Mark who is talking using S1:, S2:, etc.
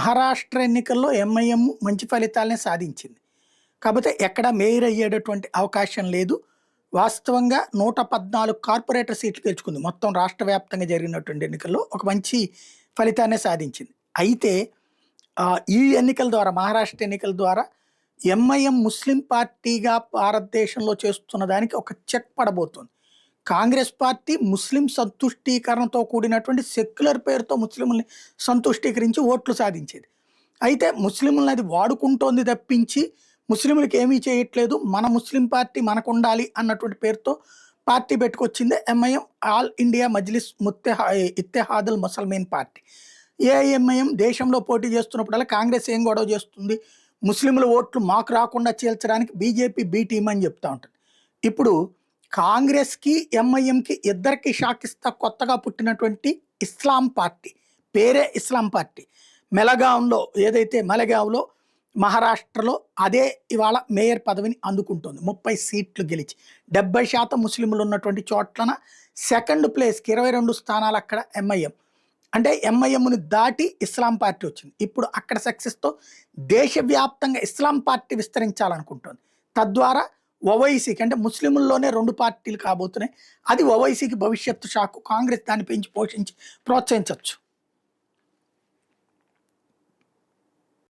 S1: మహారాష్ట్ర ఎన్నికల్లో ఎంఐఎం మంచి ఫలితాలనే సాధించింది. కాకపోతే ఎక్కడ మేయర్ అయ్యేటటువంటి అవకాశం లేదు. వాస్తవంగా 114 కార్పొరేటర్ సీట్లు గెలుచుకుంది. మొత్తం రాష్ట్ర వ్యాప్తంగా జరిగినటువంటి ఎన్నికల్లో ఒక మంచి ఫలితాన్నే సాధించింది. అయితే ఈ ఎన్నికల ద్వారా మహారాష్ట్ర ఎన్నికల ద్వారా ఎంఐఎం ముస్లిం పార్టీగా భారతదేశంలో చేస్తున్న దానికి ఒక చెక్ పడబోతుంది. కాంగ్రెస్ పార్టీ ముస్లిం సంతుష్టీకరణతో కూడినటువంటి సెక్యులర్ పేరుతో ముస్లింలని సంతుష్టీకరించి ఓట్లు సాధించేది. అయితే ముస్లింలను అది వాడుకుంటోంది తప్పించి ముస్లింలకు ఏమీ చేయట్లేదు, మన ముస్లిం పార్టీ మనకు ఉండాలి అన్నటువంటి పేరుతో పార్టీ పెట్టుకొచ్చింది MIM, all India Majlis Ittehadul Muslimeen party. AIMIM దేశంలో పోటీ చేస్తున్నప్పుడల్లా కాంగ్రెస్ ఏం గొడవ చేస్తుంది, ముస్లింల ఓట్లు మాకు రాకుండా చీల్చడానికి బీజేపీ బీ టీమ్ అని చెప్తా ఉంటుంది. ఇప్పుడు కాంగ్రెస్కి ఎంఐఎంకి ఇద్దరికి షాక్ ఇస్తా కొత్తగా పుట్టినటువంటి ఇస్లాం పార్టీ, పేరే ఇస్లాం పార్టీ, మెలగాంలో ఏదైతే మెలగాంలో మహారాష్ట్రలో అదే ఇవాళ మేయర్ పదవిని అందుకుంటుంది. 30 సీట్లు గెలిచి 70% ముస్లింలు ఉన్నటువంటి చోట్లన సెకండ్ ప్లేస్కి 22 స్థానాలు అక్కడ ఎంఐఎం. అంటే ఎంఐఎంని దాటి ఇస్లాం పార్టీ వచ్చింది. ఇప్పుడు అక్కడ సక్సెస్తో దేశవ్యాప్తంగా ఇస్లాం పార్టీ విస్తరించాలనుకుంటుంది. తద్వారా ఓవైసీకి అంటే ముస్లింల్లోనే 2 పార్టీలు కాబోతున్నాయి. అది ఓవైసీకి భవిష్యత్తు షాకు. కాంగ్రెస్ దాన్ని పెంచి పోషించి ప్రోత్సహించవచ్చు.